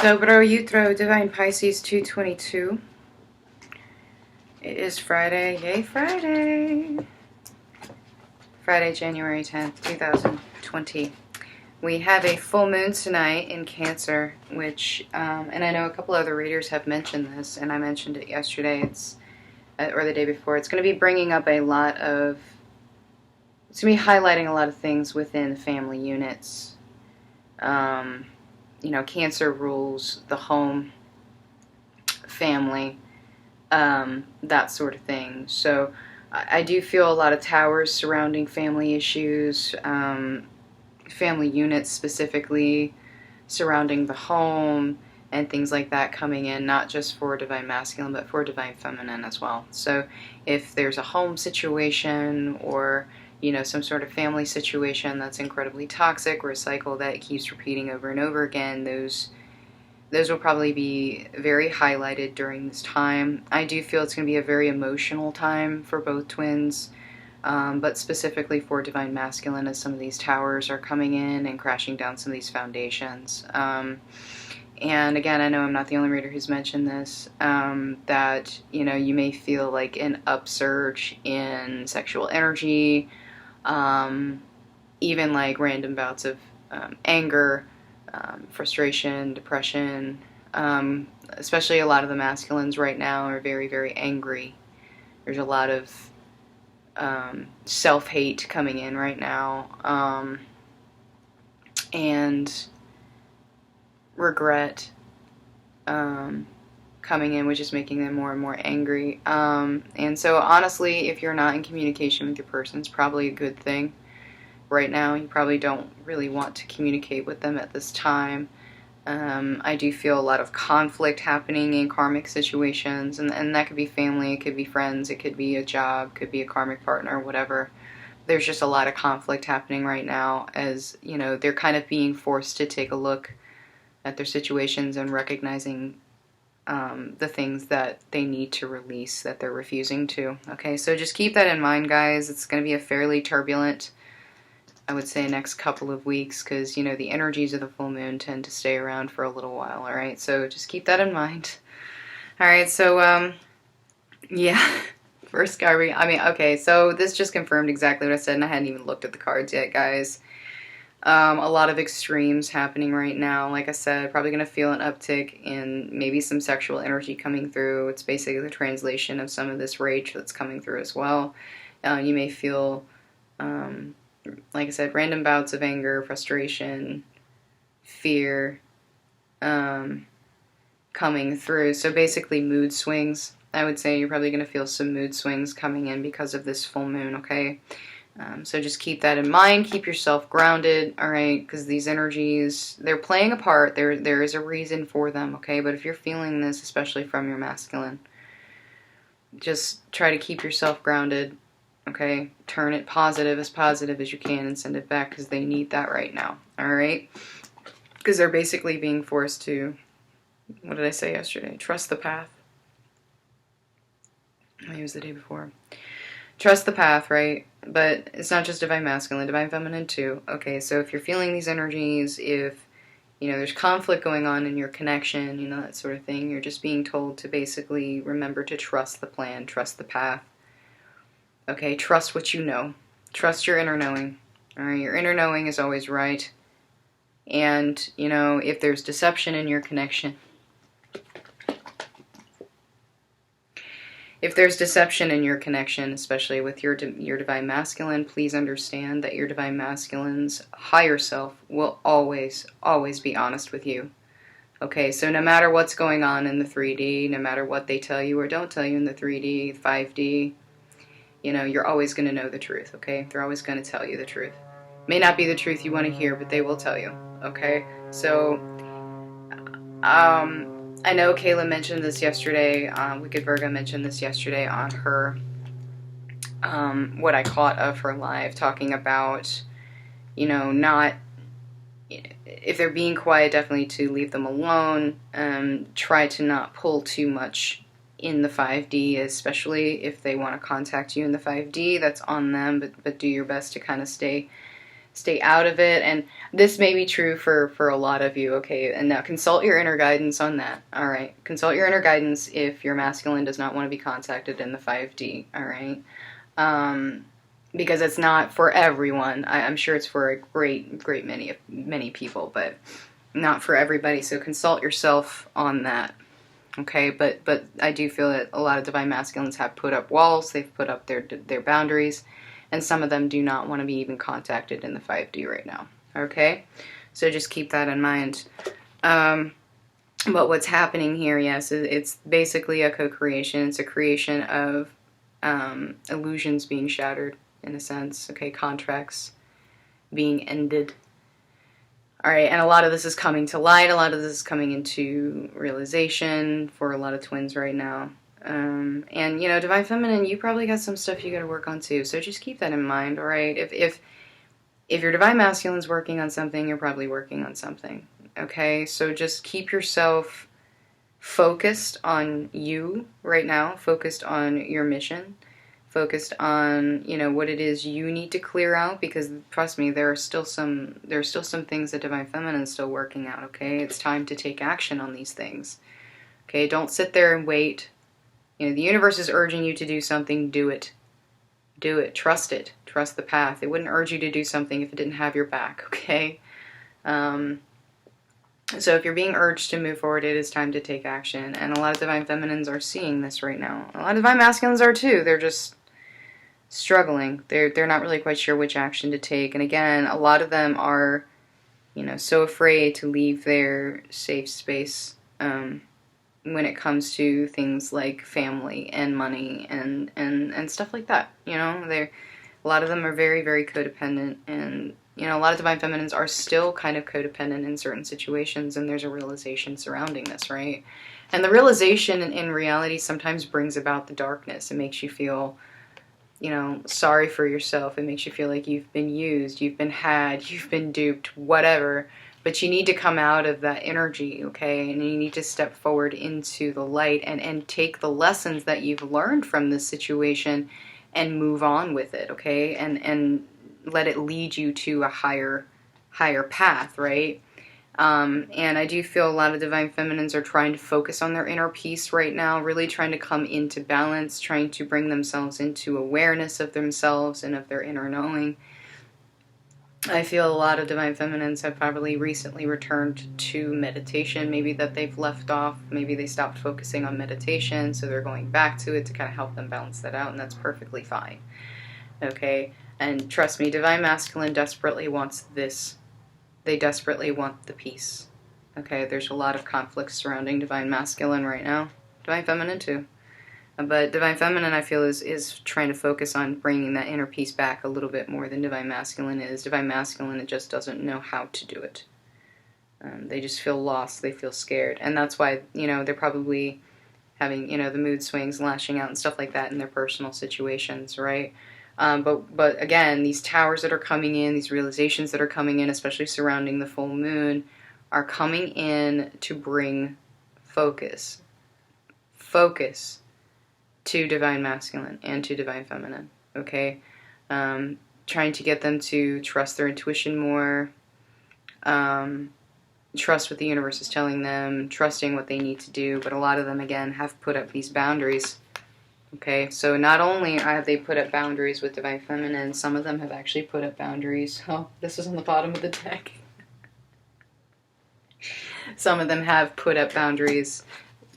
Dobro Jutro, Divine Pisces 222. It is Friday. Yay, Friday! Friday, January 10th, 2020. We have a full moon tonight in Cancer, which, and I know a couple other readers have mentioned this, and I mentioned it yesterday, or the day before. It's going to be bringing up it's going to be highlighting a lot of things within family units. Cancer rules the home, family, that sort of thing. So I do feel a lot of towers surrounding family issues, family units specifically surrounding the home, and things like that coming in, not just for Divine Masculine, but for Divine Feminine as well. So if there's a home situation or some sort of family situation that's incredibly toxic or a cycle that keeps repeating over and over again, those will probably be very highlighted during this time. I do feel it's going to be a very emotional time for both twins, but specifically for Divine Masculine, as some of these towers are coming in and crashing down some of these foundations. And again, I know I'm not the only reader who's mentioned this, that you may feel like an upsurge in sexual energy, even like random bouts of anger, frustration, depression. Especially a lot of the masculines right now are very, very angry. There's a lot of self-hate coming in right now, and regret coming in, which is making them more and more angry. And so honestly, if you're not in communication with your person, it's probably a good thing. Right now, you probably don't really want to communicate with them at this time. I do feel a lot of conflict happening in karmic situations, and that could be family, it could be friends, it could be a job, could be a karmic partner, whatever. There's just a lot of conflict happening right now, as they're kind of being forced to take a look at their situations and recognizing the things that they need to release that they're refusing to. Okay, so just keep that in mind, guys. It's going to be a fairly turbulent, I would say, next couple of weeks, because the energies of the full moon tend to stay around for a little while. All right, so just keep that in mind. All right, so yeah, first card reading. Okay, so this just confirmed exactly what I said, and I hadn't even looked at the cards yet, guys. A lot of extremes happening right now. Like I said, probably going to feel an uptick in maybe some sexual energy coming through. It's basically the translation of some of this rage that's coming through as well. You may feel, like I said, random bouts of anger, frustration, fear coming through. So basically mood swings. I would say you're probably going to feel some mood swings coming in because of this full moon, okay? So just keep that in mind. Keep yourself grounded, all right? Because these energies, they're playing a part. There is a reason for them, okay? But if you're feeling this, especially from your masculine, just try to keep yourself grounded, okay? Turn it positive as you can and send it back, because they need that right now, all right? Because they're basically being forced to, what did I say yesterday? Trust the path. Maybe it was the day before. Trust the path, right? But it's not just Divine Masculine, Divine Feminine too. Okay, so if you're feeling these energies, if there's conflict going on in your connection, that sort of thing, you're just being told to basically remember to trust the plan, trust the path. Okay, trust what you know. Trust your inner knowing. All right, your inner knowing is always right. And, if there's deception in your connection, especially with your Divine Masculine, please understand that your Divine Masculine's higher self will always, always be honest with you. Okay, so no matter what's going on in the 3D, no matter what they tell you or don't tell you in the 3D, 5D, you're always going to know the truth, okay? They're always going to tell you the truth. May not be the truth you want to hear, but they will tell you, okay? So, I know Kayla mentioned this yesterday, Wicked Virgo mentioned this yesterday on her, what I caught of her live, talking about, not, if they're being quiet, definitely to leave them alone, try to not pull too much in the 5D, especially if they want to contact you in the 5D, that's on them, but do your best to kind of stay Stay out of it. And this may be true for a lot of you, okay? And now consult your inner guidance on that, all right? Consult your inner guidance if your masculine does not want to be contacted in the 5D, all right? Because it's not for everyone. I'm sure it's for a great many people, but not for everybody. So consult yourself on that, okay? But I do feel that a lot of divine masculines have put up walls. They've put up their boundaries, and some of them do not want to be even contacted in the 5D right now, okay? So just keep that in mind. But what's happening here, yes, it's basically a co-creation. It's a creation of illusions being shattered, in a sense, okay? Contracts being ended. All right, and a lot of this is coming to light. A lot of this is coming into realization for a lot of twins right now. And, you know, Divine Feminine, you probably got some stuff you got to work on too. So just keep that in mind, all right? If your Divine Masculine's working on something, you're probably working on something, okay? So just keep yourself focused on you right now, focused on your mission, focused on, you know, what it is you need to clear out, because trust me, there are still some things that Divine Feminine is still working out, okay? It's time to take action on these things, okay? Don't sit there and wait. You know, the universe is urging you to do something, do it. Do it. Trust it. Trust the path. It wouldn't urge you to do something if it didn't have your back, okay? So if you're being urged to move forward, it is time to take action. And a lot of Divine Feminines are seeing this right now. A lot of Divine Masculines are too. They're just struggling. They're not really quite sure which action to take. And again, a lot of them are, you know, so afraid to leave their safe space, when it comes to things like family and money and stuff like that. You know, a lot of them are very, very codependent, and, you know, a lot of Divine Feminines are still kind of codependent in certain situations, and there's a realization surrounding this, right? And the realization in reality sometimes brings about the darkness. It makes you feel, you know, sorry for yourself. It makes you feel like you've been used, you've been had, you've been duped, whatever. But you need to come out of that energy, okay? And you need to step forward into the light and take the lessons that you've learned from this situation and move on with it, okay? And let it lead you to a higher path, right? And I do feel a lot of Divine Feminines are trying to focus on their inner peace right now, really trying to come into balance, trying to bring themselves into awareness of themselves and of their inner knowing. I feel a lot of Divine Feminines have probably recently returned to meditation, maybe that they've left off, maybe they stopped focusing on meditation, so they're going back to it to kind of help them balance that out, and that's perfectly fine, okay? And trust me, Divine Masculine desperately wants this. They desperately want the peace, okay? There's a lot of conflict surrounding Divine Masculine right now. Divine Feminine too. But Divine Feminine, I feel, is trying to focus on bringing that inner peace back a little bit more than Divine Masculine is. Divine Masculine, it just doesn't know how to do it. They just feel lost. They feel scared. And that's why, you know, they're probably having, you know, the mood swings, lashing out and stuff like that in their personal situations, right? But again, these towers that are coming in, these realizations that are coming in, especially surrounding the full moon, are coming in to bring focus. Focus to Divine Masculine and to Divine Feminine, okay? Trying to get them to trust their intuition more, trust what the universe is telling them, trusting what they need to do, but a lot of them, again, have put up these boundaries, okay? So not only have they put up boundaries with Divine Feminine, some of them have actually put up boundaries. Oh, this is on the bottom of the deck. Some of them have put up boundaries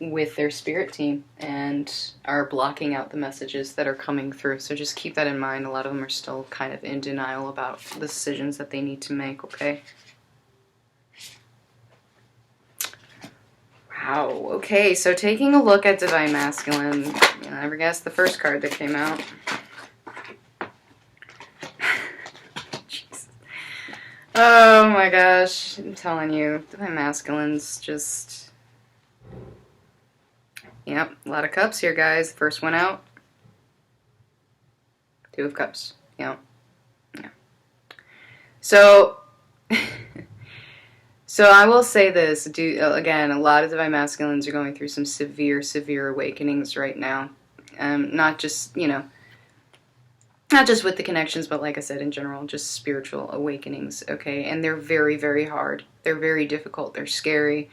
with their spirit team and are blocking out the messages that are coming through. So just keep that in mind. A lot of them are still kind of in denial about the decisions that they need to make, okay? Wow, okay, so taking a look at Divine Masculine, you know, ever guess the first card that came out? Jeez. Oh my gosh, I'm telling you, Divine Masculine's just... Yep, a lot of cups here, guys. First one out. Two of cups. Yeah. So, so I will say this. Again, a lot of Divine Masculines are going through some severe, severe awakenings right now. Not just, you know, not just with the connections, but like I said, in general, just spiritual awakenings, okay? And they're very, very hard. They're very difficult. They're scary.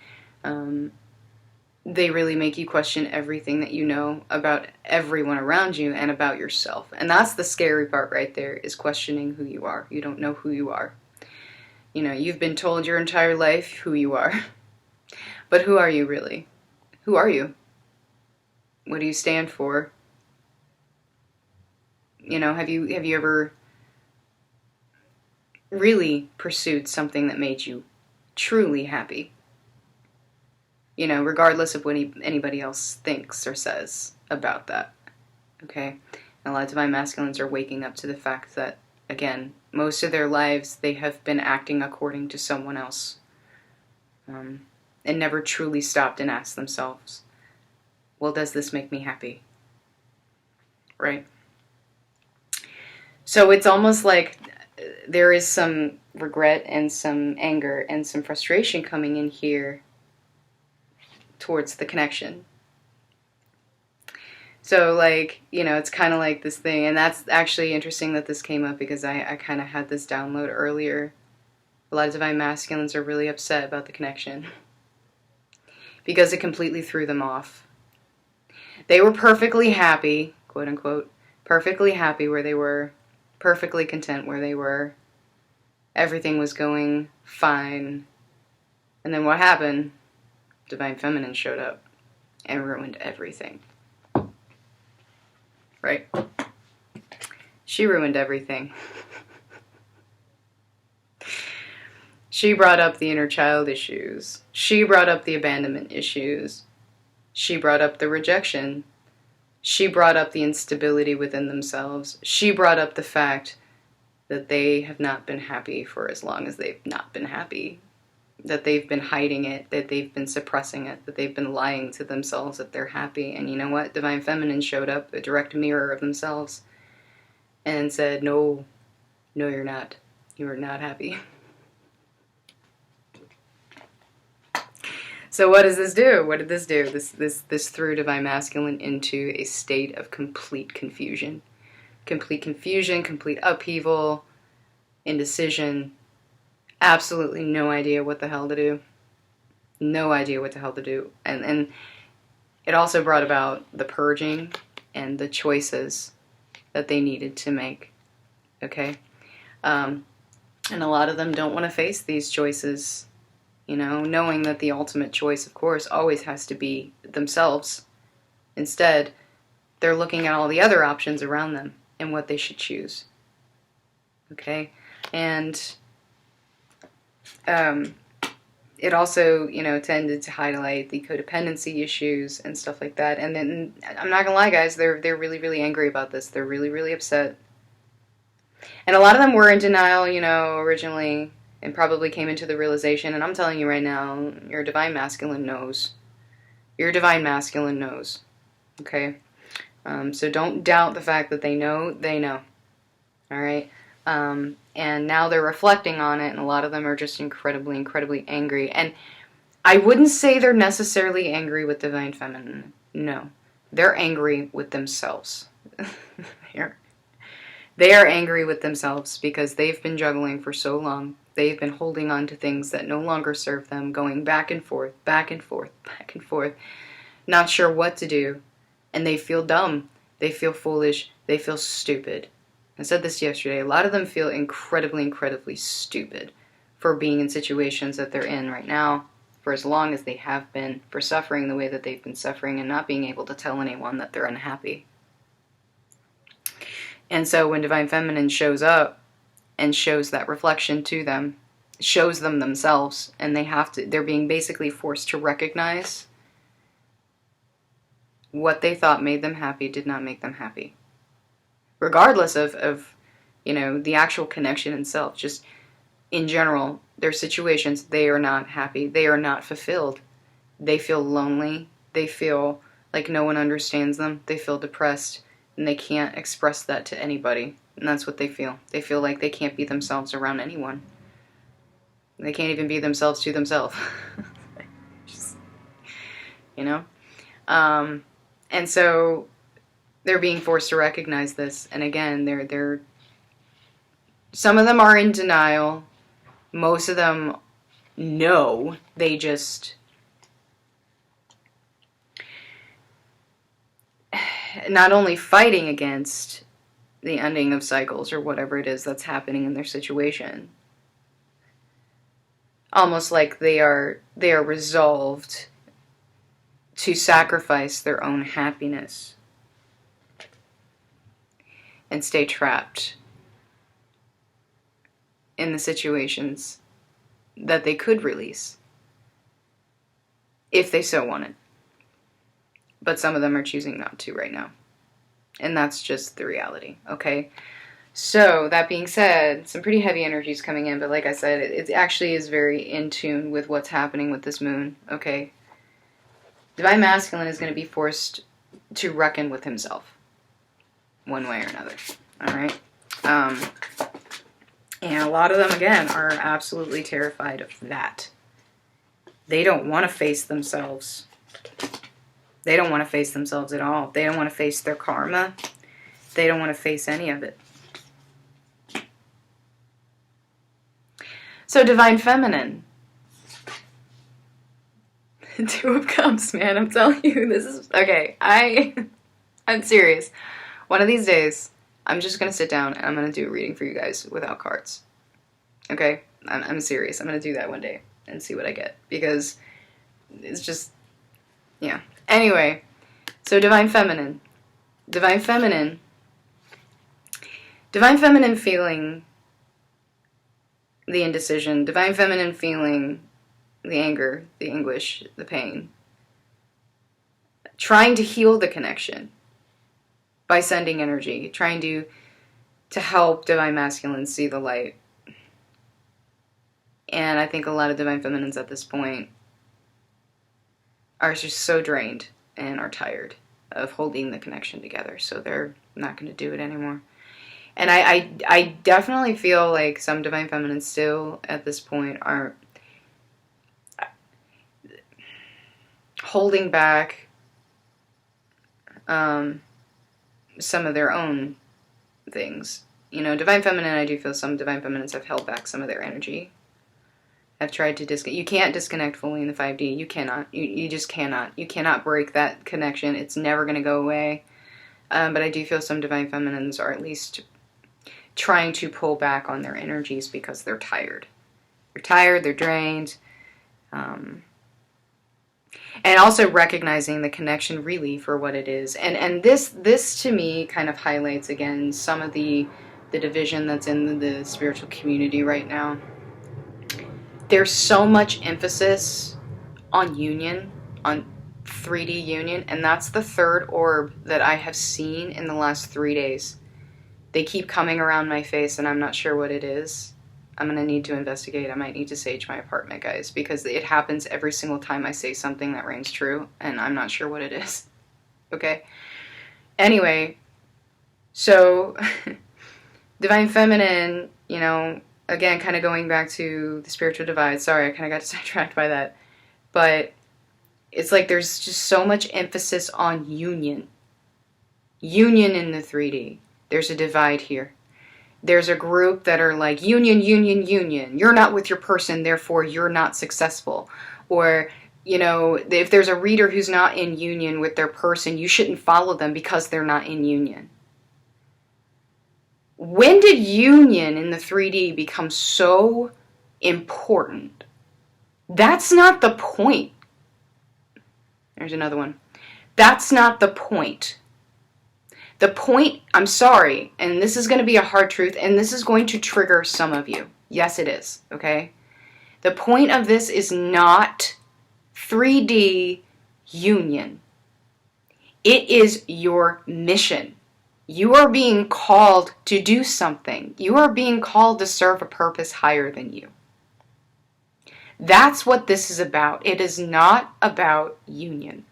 They really make you question everything that you know about everyone around you and about yourself. And that's the scary part right there, is questioning who you are. You don't know who you are. You know, you've been told your entire life who you are. But who are you really? Who are you? What do you stand for? You know, have you ever really pursued something that made you truly happy? You know, regardless of what anybody else thinks or says about that. Okay? And a lot of divine masculines are waking up to the fact that, again, most of their lives they have been acting according to someone else. And never truly stopped and asked themselves, well, does this make me happy? Right? So it's almost like there is some regret and some anger and some frustration coming in here towards the connection. So, like, you know, it's kind of like this thing, and that's actually interesting that this came up because I kind of had this download earlier. A lot of divine masculines are really upset about the connection because it completely threw them off. They were perfectly happy, quote unquote, perfectly happy where they were, perfectly content where they were. Everything was going fine. And then what happened? Divine Feminine showed up and ruined everything. Right? She ruined everything. She brought up the inner child issues. She brought up the abandonment issues. She brought up the rejection. She brought up the instability within themselves. She brought up the fact that they have not been happy for as long as they've not been happy. That they've been hiding it, that they've been suppressing it, that they've been lying to themselves that they're happy. And you know what? Divine Feminine showed up, a direct mirror of themselves, and said, no, you're not. You are not happy. So what does this do? What did this do? This threw Divine Masculine into a state of complete confusion. Complete confusion, complete upheaval, indecision, absolutely no idea what the hell to do. No idea what the hell to do. And it also brought about the purging and the choices that they needed to make. Okay? And a lot of them don't want to face these choices, you know, knowing that the ultimate choice, of course, always has to be themselves. Instead, they're looking at all the other options around them and what they should choose. Okay? And it also, you know, tended to highlight the codependency issues and stuff like that. And then, I'm not gonna lie, guys, they're really, really angry about this. They're really, really upset. And a lot of them were in denial, you know, originally, and probably came into the realization, and I'm telling you right now, your Divine Masculine knows. Your Divine Masculine knows. Okay? So don't doubt the fact that they know. They know. Alright? And now they're reflecting on it, and a lot of them are just incredibly, incredibly angry. And I wouldn't say they're necessarily angry with Divine Feminine. No. They're angry with themselves. They are angry with themselves because they've been juggling for so long. They've been holding on to things that no longer serve them, going back and forth, back and forth, back and forth, not sure what to do. And they feel dumb. They feel foolish. They feel stupid. I said this yesterday. A lot of them feel incredibly, incredibly stupid for being in situations that they're in right now, for as long as they have been, for suffering the way that they've been suffering and not being able to tell anyone that they're unhappy. And so when Divine Feminine shows up and shows that reflection to them, shows them themselves, and they're being basically forced to recognize what they thought made them happy did not make them happy. Regardless of you know, the actual connection itself, just in general, their situations, they are not happy. They are not fulfilled. They feel lonely. They feel like no one understands them. They feel depressed, and they can't express that to anybody. And that's what they feel. They feel like they can't be themselves around anyone. They can't even be themselves to themselves. Just, you know? And so they're being forced to recognize this. And again, they're some of them are in denial. Most of them know. They just not only fighting against the ending of cycles or whatever it is that's happening in their situation, almost like they are resolved to sacrifice their own happiness and stay trapped in the situations that they could release if they so wanted. But some of them are choosing not to right now. And that's just the reality, okay? So, that being said, some pretty heavy energies coming in, but like I said, it actually is very in tune with what's happening with this moon, okay? Divine Masculine is going to be forced to reckon with himself, one way or another, alright? And a lot of them, again, are absolutely terrified of that. They don't want to face themselves. They don't want to face themselves at all. They don't want to face their karma. They don't want to face any of it. So, Divine Feminine. Two of Cups, man. I'm telling you, this is... Okay, I'm serious. One of these days, I'm just going to sit down and I'm going to do a reading for you guys without cards. Okay? I'm serious. I'm going to do that one day and see what I get. Because it's just... Yeah. Anyway, so Divine Feminine. Divine Feminine feeling the indecision. Divine Feminine feeling the anger, the anguish, the pain. Trying to heal the connection by sending energy. Trying to help Divine Masculine see the light. And I think a lot of Divine Feminines at this point are just so drained and are tired of holding the connection together. So they're not going to do it anymore. And I definitely feel like some Divine Feminines still at this point are holding back some of their own things. You know, Divine Feminine, I do feel some Divine Feminines have held back some of their energy. I've tried to disconnect. You can't disconnect fully in the 5D. You cannot. You just cannot. You cannot break that connection. It's never going to go away. But I do feel some Divine Feminines are at least trying to pull back on their energies because they're tired. They're tired. They're drained. And also recognizing the connection really for what it is. And this to me kind of highlights, again, some of the division that's in the spiritual community right now. There's so much emphasis on union, on 3D union, and that's the third orb that I have seen in the last 3 days. They keep coming around my face, and I'm not sure what it is. I'm going to need to investigate. I might need to sage my apartment, guys, because it happens every single time I say something that rings true, and I'm not sure what it is. Okay? Anyway, so Divine Feminine, you know, again, kind of going back to the spiritual divide. Sorry, I kind of got sidetracked by that. But it's like there's just so much emphasis on union. Union in the 3D. There's a divide here. There's a group that are like, union, union, union. You're not with your person, therefore you're not successful. Or, you know, if there's a reader who's not in union with their person, you shouldn't follow them because they're not in union. When did union in the 3D become so important? That's not the point. There's another one. That's not the point. The point, I'm sorry, and this is going to be a hard truth, and this is going to trigger some of you. Yes, it is, okay? The point of this is not 3D union. It is your mission. You are being called to do something. You are being called to serve a purpose higher than you. That's what this is about. It is not about union.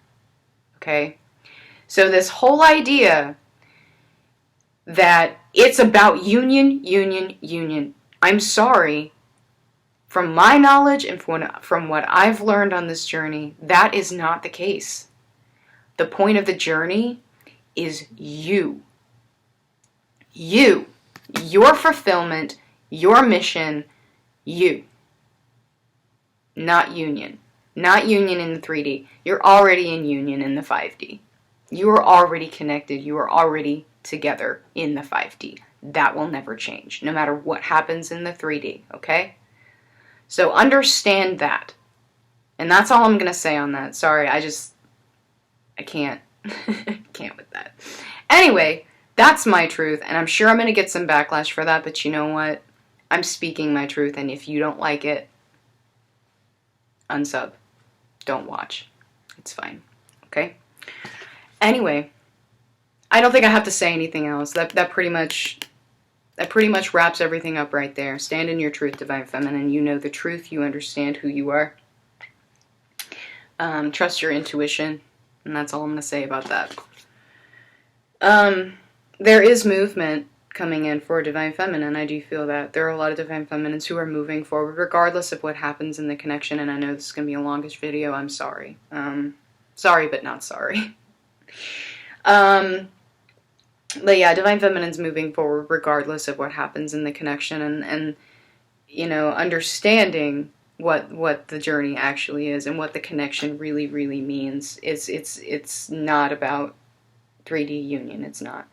Okay? So this whole idea that it's about union, union, union. I'm sorry. From my knowledge and from what I've learned on this journey, that is not the case. The point of the journey is you. You. Your fulfillment, your mission, you. Not union. Not union in the 3D. You're already in union in the 5D. You are already connected. You are already together in the 5D. That will never change, no matter what happens in the 3D, okay? So understand that. And that's all I'm going to say on that. Sorry, I can't. Can't with that. Anyway, that's my truth, and I'm sure I'm going to get some backlash for that, but you know what? I'm speaking my truth, and if you don't like it, unsub. Don't watch. It's fine. Okay? Anyway, I don't think I have to say anything else. That pretty much wraps everything up right there. Stand in your truth, Divine Feminine. You know the truth. You understand who you are. Trust your intuition. And that's all I'm going to say about that. There is movement coming in for Divine Feminine. I do feel that. There are a lot of Divine Feminines who are moving forward regardless of what happens in the connection. And I know this is going to be a longish video. I'm sorry. Sorry, but not sorry. But yeah, Divine Feminine's moving forward regardless of what happens in the connection, and you know, understanding what the journey actually is and what the connection really, really means. It's not about 3D union. It's not.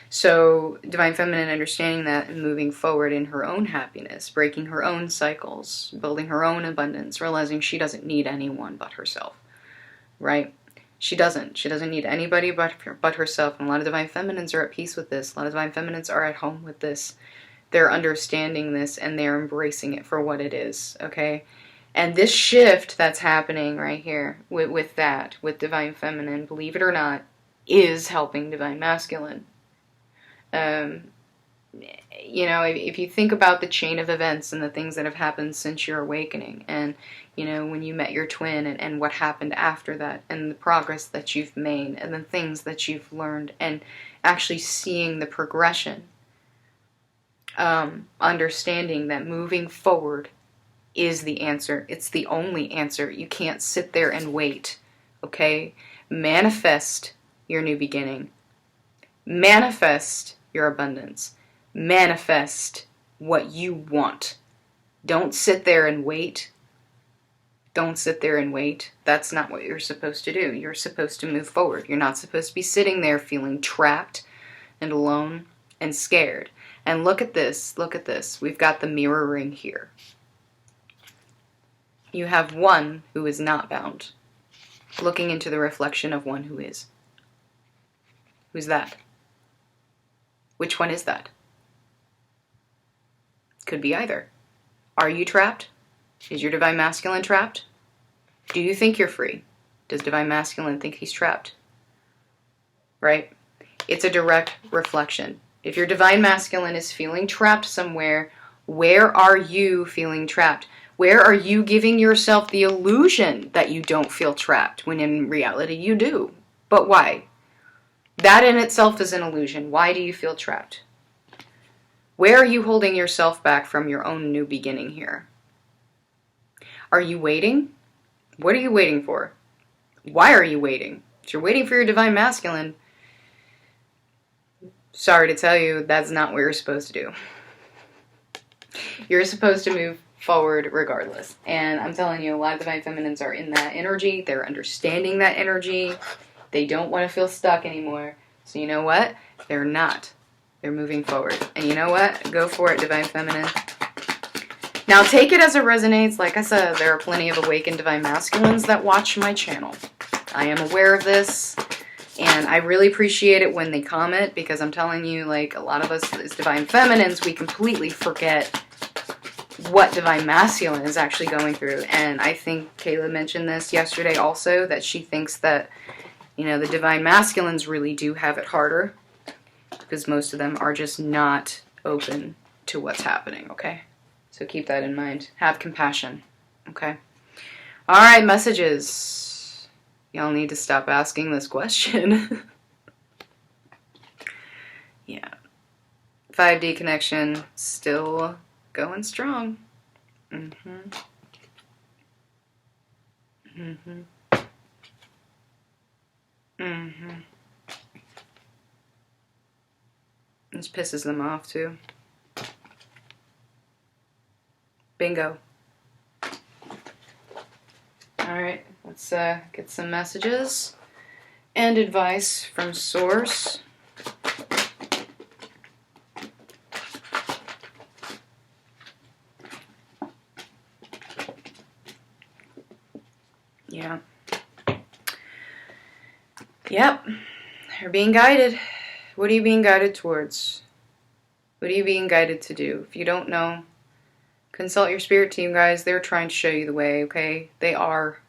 So Divine Feminine understanding that and moving forward in her own happiness, breaking her own cycles, building her own abundance, realizing she doesn't need anyone but herself, right? She doesn't need anybody but herself. And a lot of Divine Feminines are at peace with this. A lot of Divine Feminines are at home with this. They're understanding this and they're embracing it for what it is, okay? And this shift that's happening right here with Divine Feminine, believe it or not, is helping Divine Masculine. You know, if you think about the chain of events and the things that have happened since your awakening, and, you know, when you met your twin and what happened after that, and the progress that you've made, and the things that you've learned, and actually seeing the progression, understanding that moving forward is the answer. It's the only answer. You can't sit there and wait, okay? Manifest your new beginning. Manifest your abundance. Manifest what you want. Don't sit there and wait. Don't sit there and wait. That's not what you're supposed to do. You're supposed to move forward. You're not supposed to be sitting there feeling trapped and alone and scared. And look at this. Look at this. We've got the mirroring here. You have one who is not bound, looking into the reflection of one who is. Who's that? Which one is that? Could be either. Are you trapped? Is your Divine Masculine trapped? Do you think you're free? Does Divine Masculine think he's trapped? Right? It's a direct reflection. If your Divine Masculine is feeling trapped somewhere, where are you feeling trapped? Where are you giving yourself the illusion that you don't feel trapped, when in reality you do? But why? That in itself is an illusion. Why do you feel trapped? Where are you holding yourself back from your own new beginning here? Are you waiting? What are you waiting for? Why are you waiting? If you're waiting for your Divine Masculine, sorry to tell you, that's not what you're supposed to do. You're supposed to move forward regardless. And I'm telling you, a lot of Divine Feminines are in that energy. They're understanding that energy. They don't want to feel stuck anymore. So you know what? They're not. They're moving forward. And you know what? Go for it, Divine Feminine. Now take it as it resonates. Like I said, there are plenty of awakened Divine Masculines that watch my channel. I am aware of this. And I really appreciate it when they comment, because I'm telling you, like, a lot of us as Divine Feminines, we completely forget what Divine Masculine is actually going through. And I think Kayla mentioned this yesterday also, that she thinks that, you know, the Divine Masculines really do have it harder, because most of them are just not open to what's happening, okay? So keep that in mind. Have compassion, okay? Alright, messages. Y'all need to stop asking this question. Yeah. 5D connection still going strong. Mm-hmm. This pisses them off too. Bingo. Alright, let's get some messages and advice from Source. Yeah. Yep. You're being guided. What are you being guided towards? What are you being guided to do? If you don't know, consult your spirit team, guys. They're trying to show you the way, okay? They are.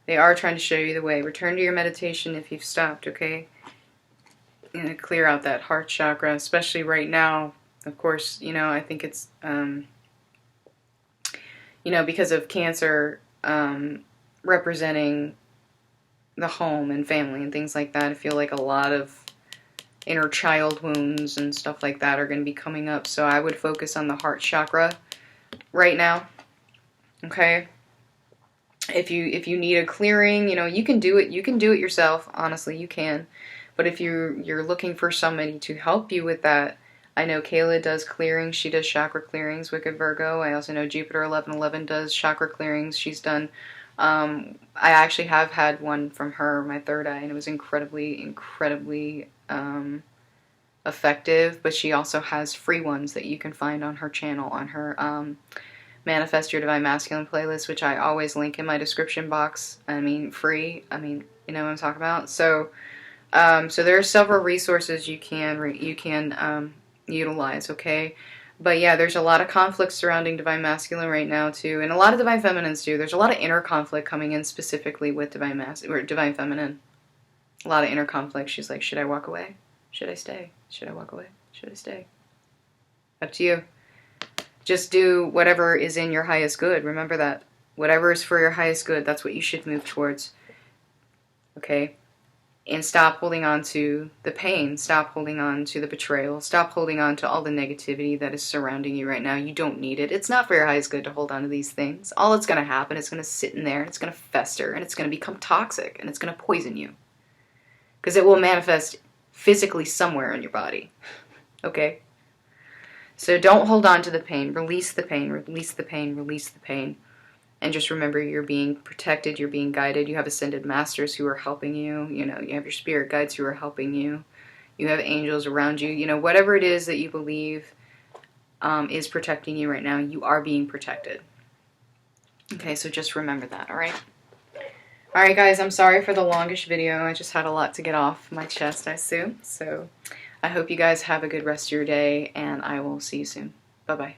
They are trying to show you the way. Return to your meditation if you've stopped, okay? And clear out that heart chakra, especially right now. Of course, you know, I think it's, you know, because of Cancer representing the home and family and things like that. I feel like a lot of inner child wounds and stuff like that are going to be coming up. So I would focus on the heart chakra right now. Okay? If you need a clearing, you know, you can do it. You can do it yourself. Honestly, you can. But if you're looking for somebody to help you with that, I know Kayla does clearings. She does chakra clearings, Wicked Virgo. I also know Jupiter 1111 does chakra clearings. She's done. I actually have had one from her, my third eye, and it was incredibly effective. But she also has free ones that you can find on her channel, on her Manifest Your Divine Masculine playlist, which I always link in my description box. I mean, free. I mean, you know what I'm talking about. So, so there are several resources you can utilize. Okay. But yeah, there's a lot of conflict surrounding Divine Masculine right now too, and a lot of Divine Feminines too. There's a lot of inner conflict coming in specifically with Divine Feminine. A lot of inner conflict. She's like, should I walk away? Should I stay? Should I walk away? Should I stay? Up to you. Just do whatever is in your highest good. Remember that. Whatever is for your highest good, that's what you should move towards. Okay? And stop holding on to the pain. Stop holding on to the betrayal. Stop holding on to all the negativity that is surrounding you right now. You don't need it. It's not for your highest good to hold on to these things. All that's going to happen is going to sit in there, and it's going to fester, and it's going to become toxic, and it's going to poison you. Because it will manifest physically somewhere in your body. Okay? So don't hold on to the pain. Release the pain. Release the pain. Release the pain. And just remember, you're being protected, you're being guided, you have ascended masters who are helping you, you know, you have your spirit guides who are helping you, you have angels around you, you know, whatever it is that you believe is protecting you right now, you are being protected. Okay, so just remember that, alright? Alright guys, I'm sorry for the longish video, I just had a lot to get off my chest, I assume, so I hope you guys have a good rest of your day, and I will see you soon. Bye-bye.